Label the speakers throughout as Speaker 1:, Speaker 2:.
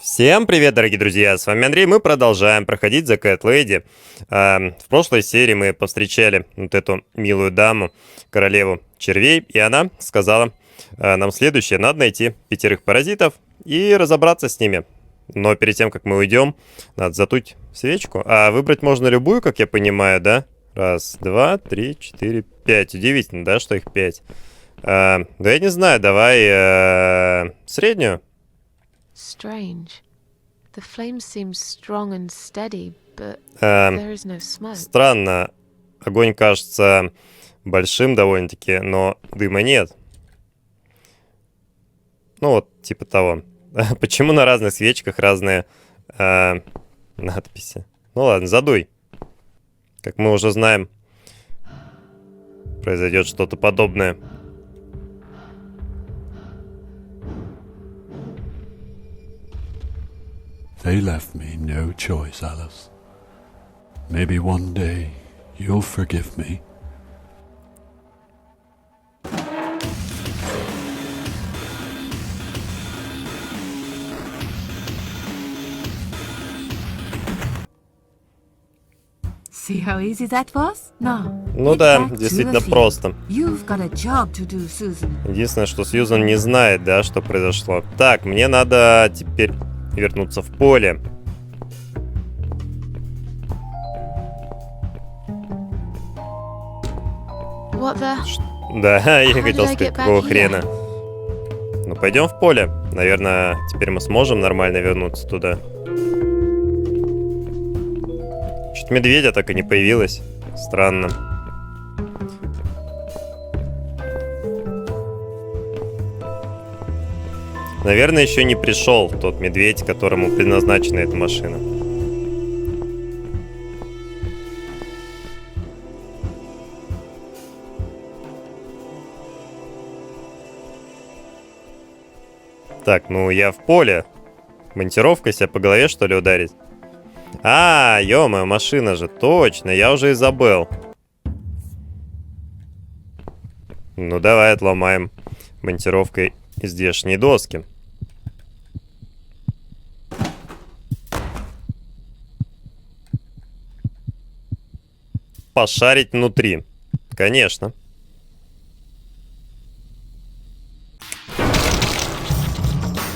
Speaker 1: Всем привет, дорогие друзья, с вами Андрей, мы продолжаем проходить The Cat Lady. В прошлой серии мы повстречали вот эту милую даму, королеву червей, и она сказала нам следующее: надо найти 5 паразитов и разобраться с ними. Но перед тем, как мы уйдем, надо затуть свечку, а выбрать можно любую, как я понимаю, да? 1, 2, 3, 4, 5, удивительно, да, что их 5. Да я не знаю, давай среднюю.
Speaker 2: Strange. The flame seems strong and steady, but there is no smoke.
Speaker 1: Странно. Огонь кажется большим довольно-таки, но дыма нет. Ну вот, типа того. Почему на разных свечках разные надписи? Ну ладно, задуй. Как мы уже знаем, произойдет что-то подобное.
Speaker 3: They left me no choice, Alice. Maybe one day you'll forgive me.
Speaker 4: See how easy that was? No.
Speaker 1: Ну да, действительно просто.
Speaker 4: You've got a job to do, Susan.
Speaker 1: Единственное, что Сьюзан не знает, да, что произошло. Так, мне надо теперь вернуться в поле.
Speaker 2: What the?
Speaker 1: Да, я хотел сказать, какого хрена. Ну, пойдем в поле. Наверное, теперь мы сможем нормально вернуться туда. Чуть медведя так и не появилось. Странно. Наверное, еще не пришел тот медведь, которому предназначена эта машина. Так, ну я в поле. Монтировкой себя по голове, что ли, ударить? А, ё-моё, машина же, точно, я уже и забыл. Ну давай отломаем монтировкой здешние доски. Пошарить внутри. Конечно.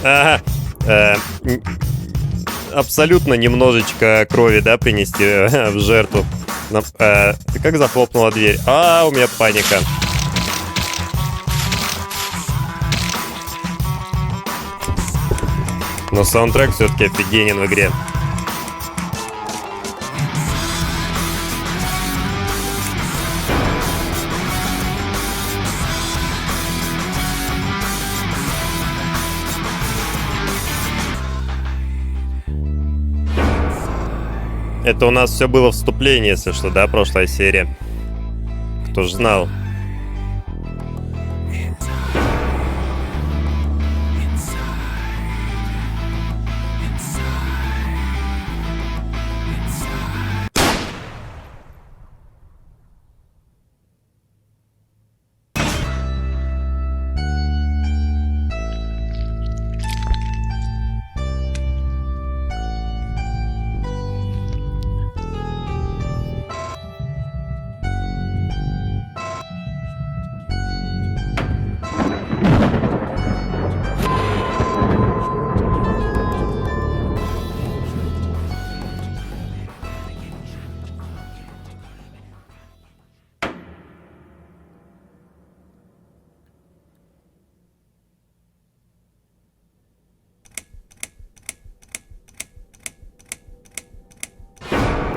Speaker 1: Ага. Абсолютно немножечко крови, да, принести в жертву. Ты как захлопнула дверь? У меня паника. Но саундтрек все-таки офигенен в игре. Это у нас все было вступление, если что, да, прошлая серия. Кто ж знал.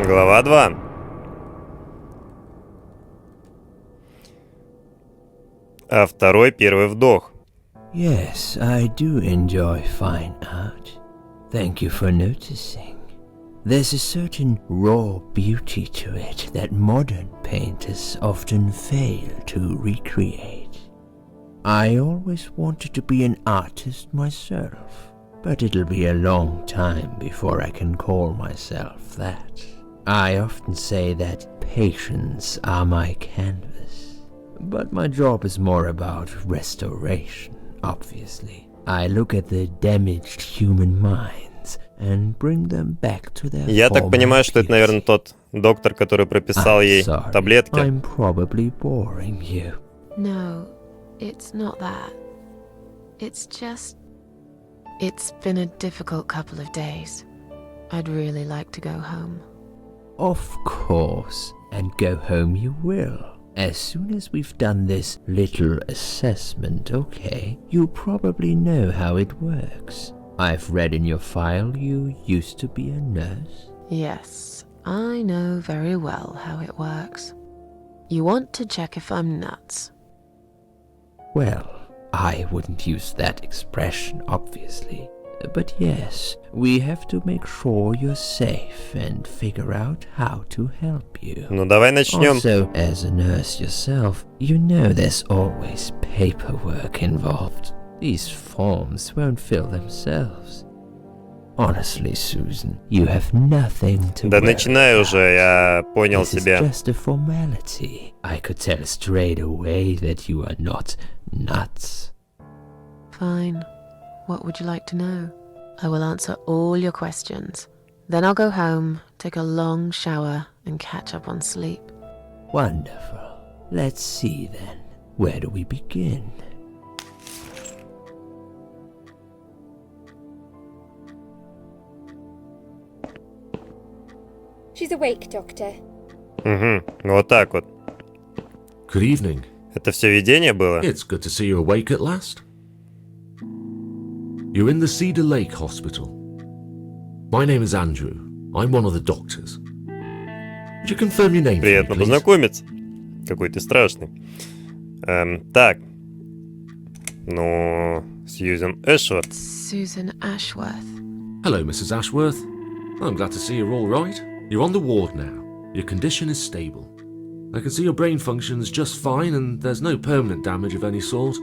Speaker 1: Глава 2. А первый вдох.
Speaker 5: Yes, I do enjoy fine art. Thank you for noticing. There's a certain raw beauty to it that modern painters often fail to recreate. I always wanted to be an artist myself, but it'll be a long time before I can call myself that. I often say that patients are my canvas, but my job is more about restoration, obviously. I look at the damaged human minds and bring them back to their
Speaker 1: Я так
Speaker 5: former
Speaker 1: понимаю, что это, наверное,
Speaker 5: beauty.
Speaker 1: тот доктор, который прописал
Speaker 5: I'm
Speaker 1: ей
Speaker 5: sorry,
Speaker 1: таблетки.
Speaker 5: I'm probably boring you.
Speaker 2: No, it's not that. It's just... It's been a difficult couple of days. I'd really like to go home.
Speaker 5: Of course, and go home you will. As soon as we've done this little assessment, okay? You probably know how it works. I've read in your file you used to be a nurse.
Speaker 2: Yes, I know very well how it works. You want to check if I'm nuts.
Speaker 5: Well, I wouldn't use that expression, obviously. But yes, we have to make sure you're safe and figure out how to help you.
Speaker 1: Ну, давай начнем.
Speaker 5: Also, as a nurse yourself, you know there's always paperwork involved. These forms won't fill themselves. Honestly, Susan, you have nothing to
Speaker 1: Да
Speaker 5: worry
Speaker 1: начинай
Speaker 5: about.
Speaker 1: уже, я понял
Speaker 5: This is
Speaker 1: тебя.
Speaker 5: just a formality. I could tell straight away that you are not nuts.
Speaker 2: Fine. What would you like to know? I will answer all your questions. Then I'll go home, take a long shower, and catch up on sleep.
Speaker 5: Wonderful. Let's see then. Where do we begin?
Speaker 6: She's awake, Doctor.
Speaker 1: Угу, вот так вот.
Speaker 7: Good evening.
Speaker 1: Это все видение было?
Speaker 7: It's good to see you awake at last. You're in the Cedar Lake Hospital. My name is Andrew. I'm one of the doctors. Would you confirm your name for me,
Speaker 1: Приятно
Speaker 7: please?
Speaker 1: познакомиться. Какой ты страшный. Так. Ну, Сьюзен Эшвард.
Speaker 2: Susan Ashworth.
Speaker 7: Hello, Mrs. Ashworth. I'm glad to see you're all right. You're on the ward now. Your condition is stable. I can see your brain functions just fine and there's no permanent damage of any sort.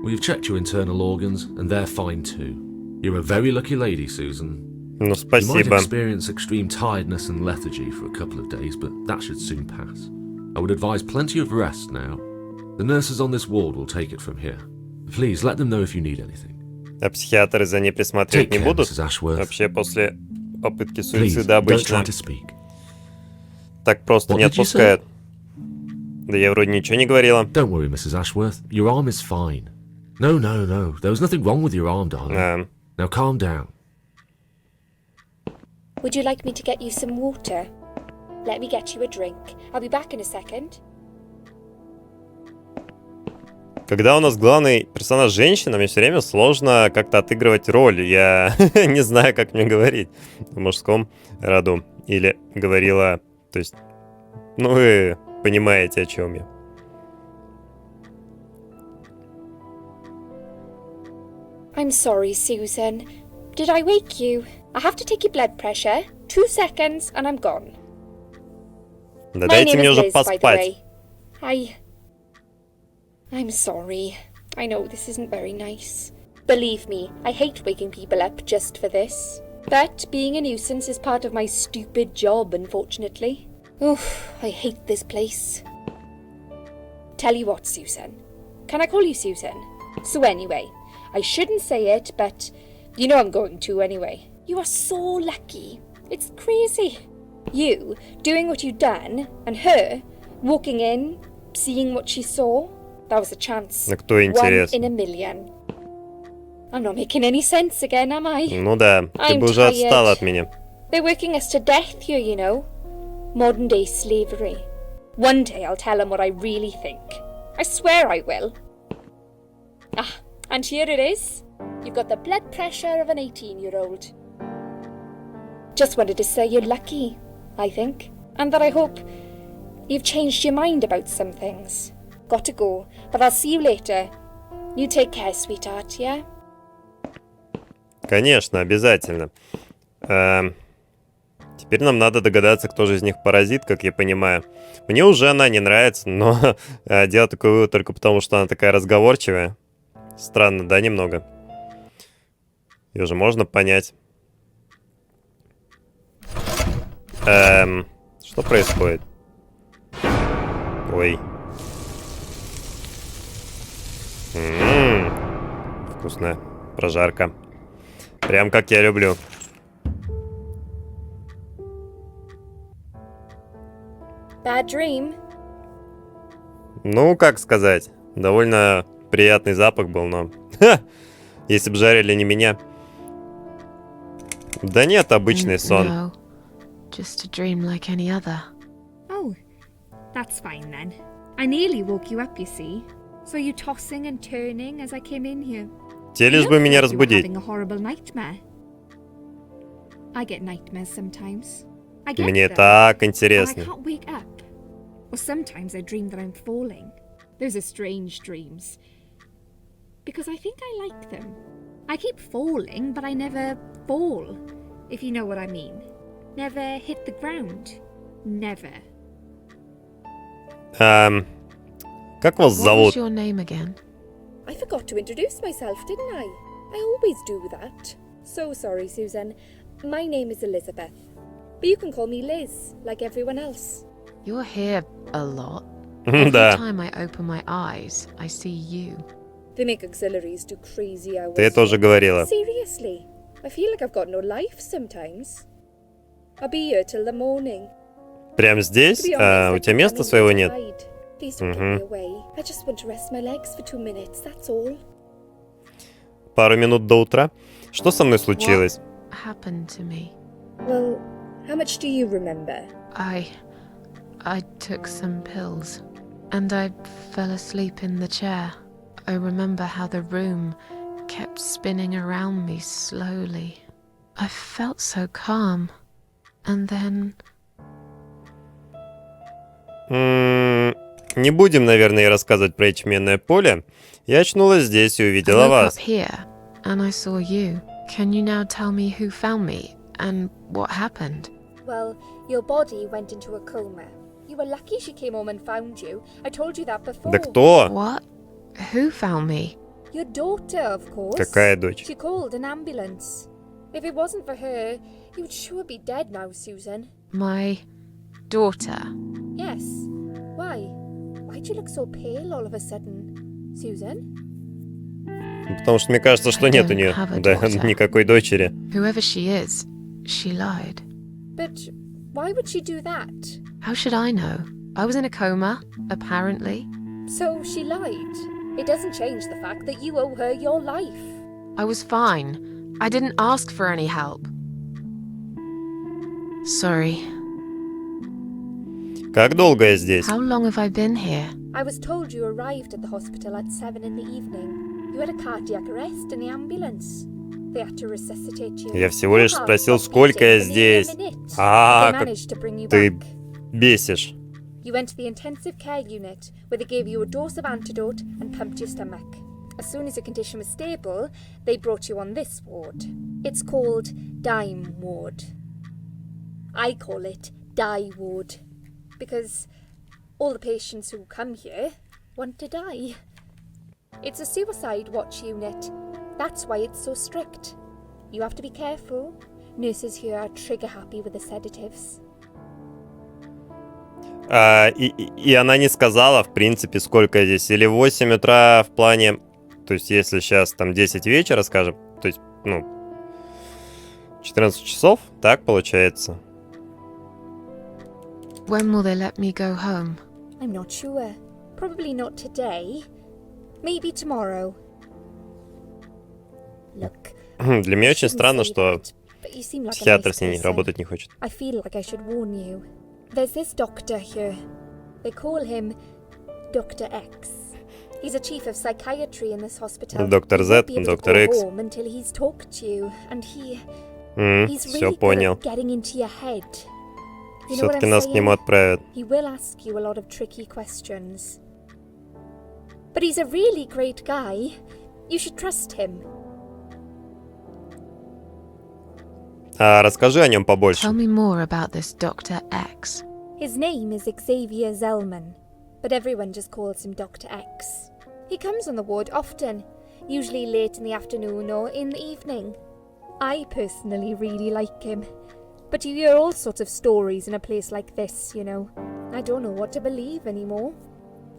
Speaker 7: We've checked your internal organs and they're fine too. You're a very lucky lady, Susan.
Speaker 1: Ну,
Speaker 7: You might
Speaker 1: спасибо.
Speaker 7: experience extreme tiredness and lethargy for a couple of days, but that should soon pass. I would advise plenty of rest now. The nurses on this ward will take it from here. Please let them know if you need anything.
Speaker 1: А психиатры за ней присматривать
Speaker 7: Take
Speaker 1: не
Speaker 7: care,
Speaker 1: будут?
Speaker 7: Mrs. Ashworth.
Speaker 1: Вообще после попытки
Speaker 7: Please,
Speaker 1: суицида
Speaker 7: don't try
Speaker 1: обычно
Speaker 7: to speak.
Speaker 1: так просто
Speaker 7: What
Speaker 1: не
Speaker 7: did you say?
Speaker 1: отпускают. Да я вроде ничего не говорила.
Speaker 7: Don't worry, Mrs. Ashworth. Your arm is fine. No. There was nothing wrong with your arm, darling. Now calm down.
Speaker 6: Would you like me to get you some water? Let me get you a drink. I'll be back in a second.
Speaker 1: Когда у нас главный персонаж женщина, мне все время сложно как-то отыгрывать роль. Я не знаю, как мне говорить в мужском роду. Или говорила... То есть, ну вы понимаете, о чем я.
Speaker 6: I'm sorry, Susan. Did I wake you? I have to take your blood pressure. 2 seconds and I'm gone.
Speaker 1: Да
Speaker 6: My
Speaker 1: дайте
Speaker 6: name
Speaker 1: мне
Speaker 6: is
Speaker 1: уже
Speaker 6: Liz, by the
Speaker 1: поспать.
Speaker 6: way. I'm sorry. I know this isn't very nice. Believe me, I hate waking people up just for this. But being a nuisance is part of my stupid job, unfortunately. Oof, I hate this place. Tell you what, Susan. Can I call you Susan? So anyway, I shouldn't say it, but you know I'm going to anyway. You are so lucky. It's crazy. You doing what you've done, and her walking in, seeing what she saw. That was a chance.
Speaker 1: А кто
Speaker 6: One
Speaker 1: интересно?
Speaker 6: in a million. I'm not making any sense again, am I?
Speaker 1: Ну да, ты
Speaker 6: I'm
Speaker 1: бы уже
Speaker 6: tired.
Speaker 1: отстала от меня.
Speaker 6: They're working us to death here, you know. Modern day slavery. One day I'll tell them what I really think. I swear I will. Ah, and here it is. You've got the blood pressure of an 18-year-old. Just wanted to say you're lucky, I think. And that I hope you've changed your mind about some things. Got to go, but I'll see you later. You take care, sweetheart, yeah?
Speaker 1: Конечно, обязательно. Теперь нам надо догадаться, кто же из них паразит, как я понимаю. Мне уже она не нравится, но делаю такой вывод только потому, что она такая разговорчивая. Странно, да, немного? Ее же можно понять. Что происходит? Ой. Вкусная прожарка. Прям как я люблю.
Speaker 6: Bad dream?
Speaker 1: Ну, как сказать, довольно приятный запах был, но... Ха! Если бы жарили не меня. Да нет, обычный сон.
Speaker 2: No, just a dream like any other.
Speaker 8: Oh, that's fine then. I nearly woke you up, you see. Saw you tossing and turning as I came in here.
Speaker 1: Те лишь бы меня разбудить.
Speaker 8: Having a horrible nightmare. I get nightmares sometimes. I get
Speaker 1: Мне
Speaker 8: them,
Speaker 1: так
Speaker 8: and I
Speaker 1: интересно.
Speaker 8: can't wake up. Or sometimes I dream that I'm falling. Those are strange dreams. Because I think I like them. I keep falling, but I never fall, if you know what I mean. Never hit the ground. Never.
Speaker 1: Как вас
Speaker 2: What was
Speaker 1: зовут?
Speaker 2: your name again?
Speaker 6: I forgot to introduce myself, didn't I? I always do that. So sorry, Susan. My name is Elizabeth. But you can call me Liz, like everyone else.
Speaker 2: You're here a lot. Every
Speaker 1: Да.
Speaker 2: time I open my eyes, I see you.
Speaker 6: They make auxiliaries do crazy hours.
Speaker 1: Ты тоже говорила.
Speaker 6: Seriously, I feel like I've got no life sometimes. I'll be here till the morning.
Speaker 1: Прям здесь?
Speaker 6: To be honest,
Speaker 1: У
Speaker 6: I
Speaker 1: тебя
Speaker 6: think
Speaker 1: места
Speaker 6: I'm
Speaker 1: своего нет?
Speaker 6: inside. Please don't give me away. I just want to rest my legs for 2 minutes, that's all.
Speaker 1: Пару минут до утра. Что со мной случилось?
Speaker 2: What happened to me?
Speaker 6: Well, how much do you remember?
Speaker 2: I took some pills, and I fell asleep in the chair. I remember how the room kept spinning around me slowly. I felt so calm. And then...
Speaker 1: Не будем, наверное, рассказывать про ячменное поле. Я очнулась здесь и
Speaker 2: I
Speaker 1: увидела
Speaker 2: woke
Speaker 1: вас.
Speaker 2: up here, and I saw you. Can you now tell me who found me, and what happened?
Speaker 6: Well, your body went into a coma. You were lucky she came home and found you. I told you that before.
Speaker 1: Да кто?
Speaker 2: What? Who found me?
Speaker 6: Your daughter, of course.
Speaker 1: Какая дочь?
Speaker 6: She called an ambulance. If it wasn't for her, you would sure be dead now, Susan.
Speaker 2: My daughter.
Speaker 6: Yes. Why? Why'd you look so pale all of a sudden, Susan?
Speaker 1: Потому что мне кажется, что
Speaker 2: I
Speaker 1: нет у
Speaker 2: don't
Speaker 1: нее
Speaker 2: have a
Speaker 1: да,
Speaker 2: daughter.
Speaker 1: никакой дочери.
Speaker 2: Whoever she is, she lied.
Speaker 6: But why would she do that?
Speaker 2: How should I know? I was in a coma, apparently.
Speaker 6: So she lied. It doesn't change the fact that you owe her your life.
Speaker 2: I was fine. I didn't ask for any help. Sorry.
Speaker 1: Как долго я здесь?
Speaker 2: How long have I been here?
Speaker 6: I was told you arrived at the hospital at 7 in the evening. You had a cardiac arrest in the ambulance. They had to resuscitate you.
Speaker 1: Я всего лишь
Speaker 6: Your heart
Speaker 1: спросил,
Speaker 6: stopped
Speaker 1: сколько я
Speaker 6: beating for nearly a
Speaker 1: здесь.
Speaker 6: minute.
Speaker 1: А,
Speaker 6: They
Speaker 1: как
Speaker 6: managed to bring you
Speaker 1: ты
Speaker 6: back.
Speaker 1: бесишь.
Speaker 6: You went to the intensive care unit, where they gave you a dose of antidote and pumped your stomach. As soon as your condition was stable, they brought you on this ward. It's called Dime Ward. I call it Die Ward, because all the patients who come here want to die. It's a suicide watch unit. That's why it's so strict. You have to be careful. Nurses here are trigger happy with the sedatives.
Speaker 1: И она не сказала, в принципе, сколько здесь. Или 8 утра в плане... То есть, если сейчас там 10 вечера, скажем, то есть, 14 часов, так получается?
Speaker 2: When will they let me go home?
Speaker 6: I'm not sure. Probably not today. Maybe tomorrow. Look,
Speaker 1: Для меня очень
Speaker 6: shouldn't
Speaker 1: странно,
Speaker 6: say
Speaker 1: что
Speaker 6: that, but you seem like a
Speaker 1: психиатр
Speaker 6: nice
Speaker 1: с ней
Speaker 6: person.
Speaker 1: работать не хочет.
Speaker 6: I feel like I should warn you. There's this doctor here. They call him Dr. X. He's a chief of psychiatry in this hospital.
Speaker 1: Доктор
Speaker 6: He
Speaker 1: Z,
Speaker 6: won't be able to
Speaker 1: доктор
Speaker 6: go
Speaker 1: X.
Speaker 6: home until he's talked to you, and he's
Speaker 1: Все
Speaker 6: really good
Speaker 1: понял.
Speaker 6: at getting into your head. You know what
Speaker 1: Все-таки
Speaker 6: I'm
Speaker 1: нас к нему
Speaker 6: saying?
Speaker 1: отправят.
Speaker 6: He will ask you a lot of tricky questions. But he's a really great guy. You should trust him.
Speaker 1: Расскажи о нем побольше.
Speaker 2: Tell me more about this Dr. X.
Speaker 6: His name is Xavier Zellman, but everyone just calls him Dr. X. He comes on the ward often, usually late in the afternoon or in the evening. I personally really like him, but you hear all sorts of stories in a place like this, you know. I don't know what to believe anymore.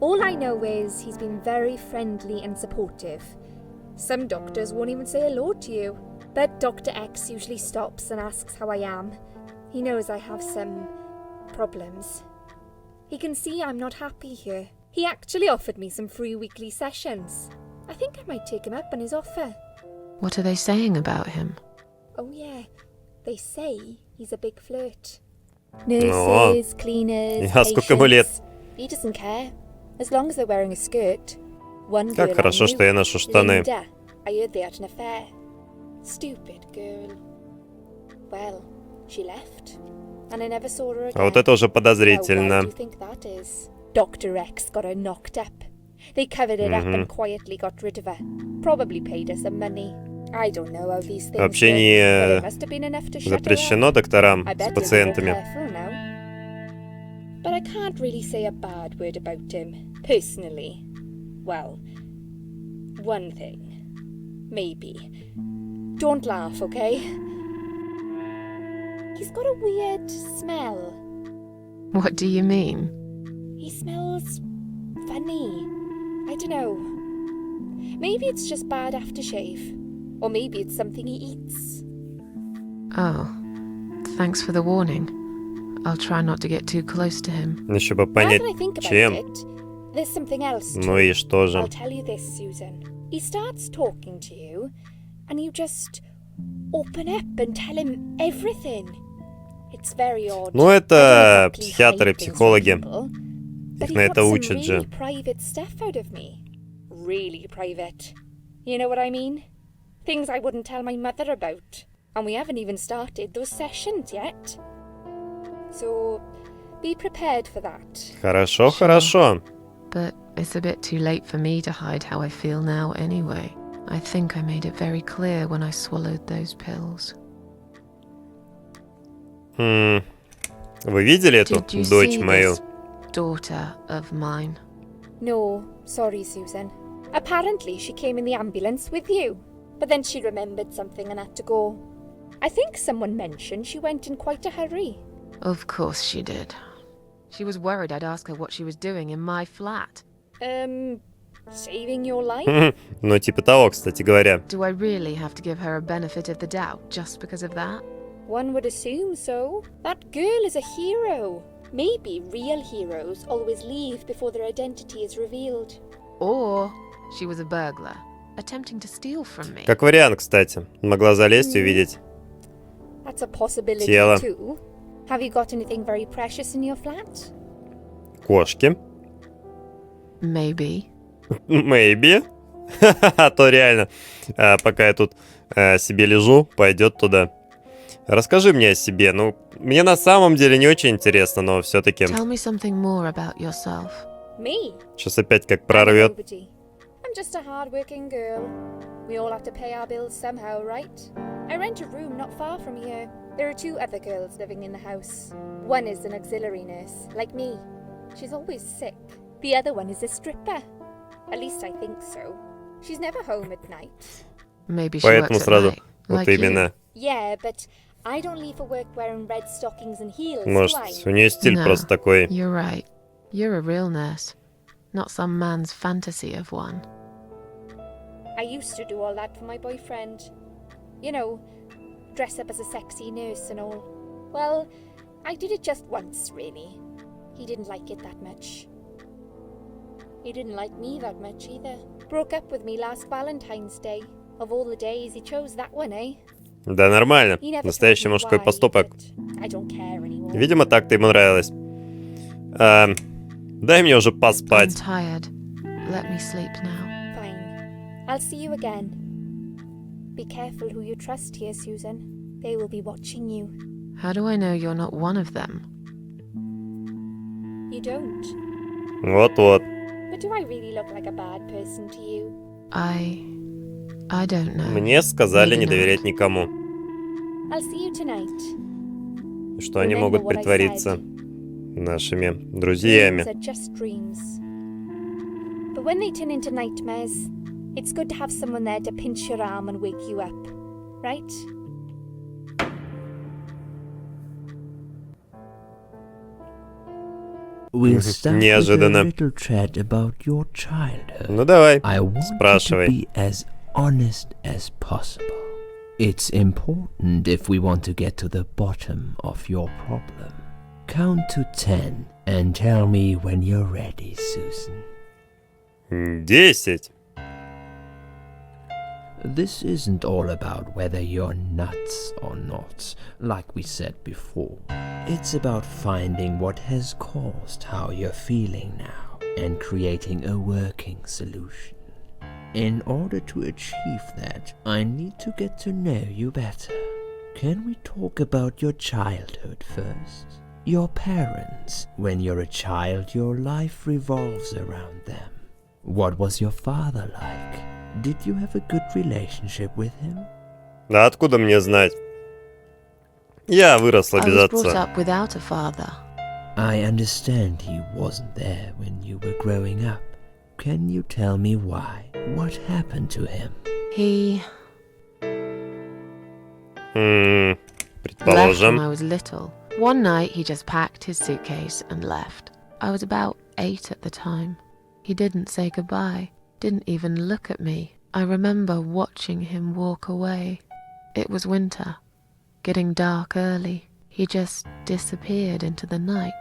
Speaker 6: All I know is he's been very friendly and supportive. Some doctors won't even say hello to you, but Dr. X usually stops and asks how I am. He knows I have some problems. He can see I'm not happy here. He actually offered me some free weekly sessions. I think I might take him up on his offer.
Speaker 2: What are they saying about him?
Speaker 6: Oh yeah, they say he's a big flirt. Nurses, cleaners,
Speaker 1: Я сколько ему лет?
Speaker 6: patients. He doesn't care, as long as they're wearing a skirt. One girl
Speaker 1: Как хорошо,
Speaker 6: I
Speaker 1: что я
Speaker 6: knew,
Speaker 1: ношу штаны.
Speaker 6: Linda, I heard they had an affair. Stupid girl. Well, she left, and I never saw her again.
Speaker 1: А вот это уже
Speaker 6: Now, why
Speaker 1: подозрительно.
Speaker 6: do you think that is? Dr. X got her knocked up. They covered it up and quietly got rid of her. Probably paid her some money. I don't know how these things
Speaker 1: Вообще
Speaker 6: work,
Speaker 1: не
Speaker 6: but it must have been enough to shut her up.
Speaker 1: запрещено докторам
Speaker 6: I
Speaker 1: с
Speaker 6: bet you'll be more
Speaker 1: пациентами.
Speaker 6: careful now. But I can't really say a bad word about him, personally. Well, one thing. Maybe. Don't laugh, okay? He's got a weird smell.
Speaker 2: What do you mean?
Speaker 6: He smells funny. I don't know. Maybe it's just bad aftershave. Or maybe it's something he eats.
Speaker 2: Oh, thanks for the warning. I'll try not to get too close to him.
Speaker 1: Еще бы
Speaker 6: Now
Speaker 1: понять,
Speaker 6: that I think about
Speaker 1: чем.
Speaker 6: it, there's something else
Speaker 1: Ну
Speaker 6: too.
Speaker 1: и что же?
Speaker 6: I'll tell you this, Susan. He starts talking to you, and you just open up and tell him everything. It's very odd.
Speaker 1: Ну,
Speaker 6: I
Speaker 1: это
Speaker 6: don't exactly
Speaker 1: психиатры,
Speaker 6: hide things from
Speaker 1: психологи.
Speaker 6: people, but
Speaker 1: Их
Speaker 6: he
Speaker 1: на
Speaker 6: got
Speaker 1: это
Speaker 6: some
Speaker 1: учат
Speaker 6: really
Speaker 1: же.
Speaker 6: private stuff out of me. Really private. You know what I mean? Things I wouldn't tell my mother about. And we haven't even started those sessions yet. So, be prepared for that.
Speaker 1: Хорошо,
Speaker 2: Sure.
Speaker 1: хорошо.
Speaker 2: But it's a bit too late for me to hide how I feel now anyway. I think I made it very clear when I swallowed those pills.
Speaker 1: Вы видели эту
Speaker 2: Did you
Speaker 1: дочь
Speaker 2: see
Speaker 1: мою?
Speaker 2: this daughter of mine?
Speaker 6: No, sorry, Susan. Apparently, she came in the ambulance with you. But then she remembered something and had to go. I think someone mentioned she went in quite a hurry.
Speaker 2: Of course she did. She was worried I'd ask her what she was doing in my flat.
Speaker 6: Saving your life?
Speaker 1: Ну, типа того, кстати говоря.
Speaker 2: Do I really have to give her a benefit of the doubt just because of that?
Speaker 6: One would assume so. That girl is a hero. Maybe real heroes always leave before their identity is revealed.
Speaker 2: Or she was a burglar, attempting to steal from me.
Speaker 1: Как вариант, кстати. Могла залезть и увидеть.
Speaker 6: That's a possibility
Speaker 1: Тело.
Speaker 6: too. Have you got anything very precious in your flat?
Speaker 1: Кошки.
Speaker 2: Maybe.
Speaker 1: Maybe. А то реально, пока я тут себе лежу, пойдет туда. Расскажи мне о себе. Ну, мне на самом деле не очень интересно, но все-таки.
Speaker 2: Tell me something more about yourself.
Speaker 6: Me?
Speaker 1: Сейчас опять как
Speaker 6: I'm
Speaker 1: прорвет.
Speaker 6: nobody. I'm just a hard-working girl. We all have to pay our bills somehow, right? I rent a room not far from here. There are 2 other girls living in the house. One is an auxiliary nurse, like me. She's always sick. The other one is a stripper. At least I think so. She's never home at night.
Speaker 2: Maybe she
Speaker 1: Поэтому
Speaker 2: works at
Speaker 1: сразу
Speaker 2: night,
Speaker 1: вот
Speaker 2: like you.
Speaker 1: именно.
Speaker 6: Yeah, but I don't leave for work wearing red stockings and heels,
Speaker 1: Может,
Speaker 6: do I?
Speaker 1: у нее стиль
Speaker 2: No,
Speaker 1: просто такой.
Speaker 2: You're right. You're a real nurse, not some man's fantasy of one.
Speaker 6: I used to do all that for my boyfriend. You know, dress up as a sexy nurse and all. Well, I did it just once, really. He didn't like it that much. He didn't like me that much either. Broke up with me last Valentine's Day. Of all the days, he chose that one, eh?
Speaker 1: Да нормально.
Speaker 6: He never
Speaker 1: Настоящий
Speaker 6: told me
Speaker 1: мужской
Speaker 6: why,
Speaker 1: поступок.
Speaker 6: but I don't care anymore.
Speaker 1: Видимо, так-то ему нравилось. Дай мне уже
Speaker 2: I'm
Speaker 1: поспать.
Speaker 2: tired. Let me sleep now.
Speaker 6: Fine. I'll see you again. Be careful who you trust here, Susan. They will be watching you.
Speaker 2: How do I know you're not one of them?
Speaker 6: You don't.
Speaker 1: Вот-вот.
Speaker 6: But do I really look like a bad person to you?
Speaker 2: I don't know.
Speaker 1: Мне сказали
Speaker 2: Maybe
Speaker 1: не
Speaker 2: not.
Speaker 1: доверять никому.
Speaker 6: I'll see you tonight.
Speaker 1: Что они
Speaker 6: Remember
Speaker 1: могут
Speaker 6: what I
Speaker 1: притвориться
Speaker 6: said.
Speaker 1: нашими
Speaker 6: Dreams
Speaker 1: друзьями.
Speaker 6: are just dreams. But when they turn into nightmares, it's good to have someone there to pinch your arm and wake you up, right?
Speaker 5: We'll start with a
Speaker 1: Неожиданно.
Speaker 5: little chat about your childhood.
Speaker 1: Ну давай,
Speaker 5: I want you to
Speaker 1: спрашивай.
Speaker 5: be as honest as possible. It's important if we want to get to the bottom of your problem. Count to 10 and tell me when you're ready, Susan.
Speaker 1: 10.
Speaker 5: This isn't all about whether you're nuts or not, like we said before. It's about finding what has caused how you're feeling now and creating a working solution. In order to achieve that, I need to get to know you better. Can we talk about your childhood first? Your parents. When you're a child, your life revolves around them. What was your father like? Did you have a good relationship with him?
Speaker 1: Да откуда мне знать? Я выросла
Speaker 2: I
Speaker 1: без
Speaker 2: was brought
Speaker 1: отца.
Speaker 2: up without a father.
Speaker 5: I understand he wasn't there when you were growing up. Can you tell me why? What happened to him?
Speaker 2: He left when
Speaker 1: Предположим.
Speaker 2: I was little. One night he just packed his suitcase and left. I was about 8 at the time. He didn't say goodbye, didn't even look at me. I remember watching him walk away. It was winter, getting dark early. He just disappeared into the night,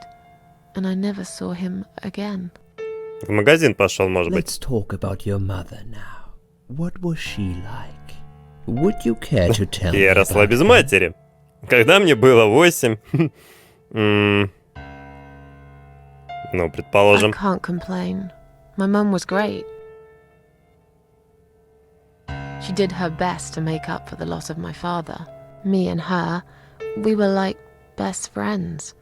Speaker 2: and I never saw him again.
Speaker 1: В магазин пошел, может быть.
Speaker 5: Let's talk about your mother now. What was she like? Would you care to tell me
Speaker 1: Я росла
Speaker 5: about
Speaker 1: без
Speaker 5: her?
Speaker 1: матери. Когда мне было 8... Ну,
Speaker 2: I
Speaker 1: предположим.
Speaker 2: can't complain. My mum was great. She did her best to make up for the loss of my father. Me and her, we were like best friends,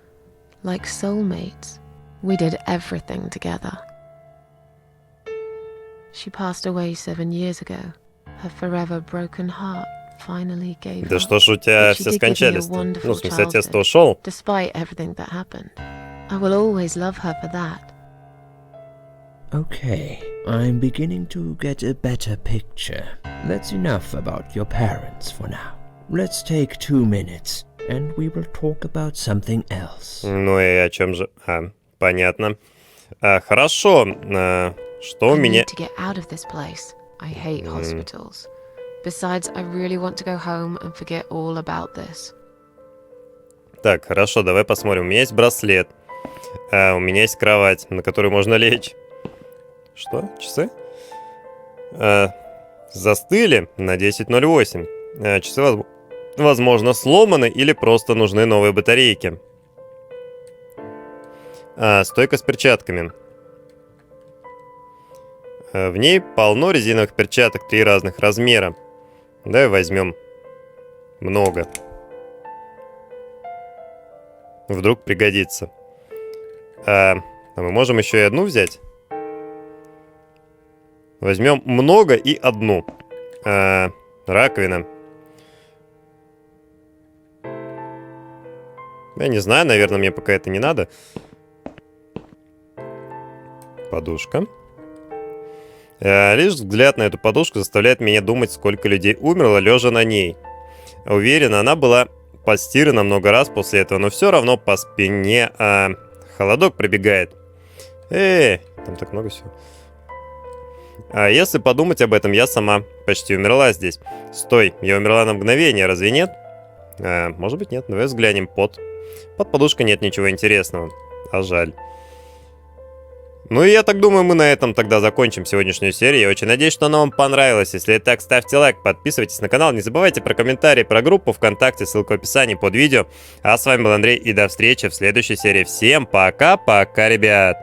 Speaker 2: like soulmates. We did everything together. She passed away 7 years ago. Her forever broken heart finally gave
Speaker 1: Да
Speaker 2: up.
Speaker 1: что ж у тебя
Speaker 2: But she
Speaker 1: все
Speaker 2: did give me a
Speaker 1: скончались-то?
Speaker 2: wonderful
Speaker 1: Ну, в смысле, отец-то
Speaker 2: childhood,
Speaker 1: ушел.
Speaker 2: despite everything that happened. I will always love her for that.
Speaker 5: Okay, I'm beginning to get a better picture. That's enough about your parents for now. Let's take 2 minutes, and we will talk about something else.
Speaker 1: Ну и о чем же? Понятно. Хорошо. Что у
Speaker 2: I
Speaker 1: меня...
Speaker 2: need to get out of this place. I hate hospitals. Besides, I really want to go home and forget all about this.
Speaker 1: Так, хорошо, давай посмотрим. У меня есть браслет. У меня есть кровать, на которую можно лечь. Что? Часы? Застыли на 10:08. Часы, возможно, сломаны или просто нужны новые батарейки. Стойка с перчатками. В ней полно резиновых перчаток 3 разных размера. Давай возьмем много. Вдруг пригодится. А мы можем еще и одну взять? Возьмем много и одну. Раковина. Я не знаю, наверное, мне пока это не надо. Подушка. Лишь взгляд на эту подушку заставляет меня думать, сколько людей умерло, лежа на ней. Уверен, она была постирана много раз после этого, но все равно по спине холодок пробегает. Там так много всего. Если подумать об этом, я сама почти умерла здесь. Стой, я умерла на мгновение, разве нет? Может быть, нет. Давай взглянем под подушкой нет ничего интересного. А жаль. Ну и я так думаю, мы на этом тогда закончим сегодняшнюю серию. Я очень надеюсь, что она вам понравилась. Если так, ставьте лайк, подписывайтесь на канал. Не забывайте про комментарии, про группу ВКонтакте, ссылка в описании под видео. А с вами был Андрей, и до встречи в следующей серии. Всем пока-пока, ребят!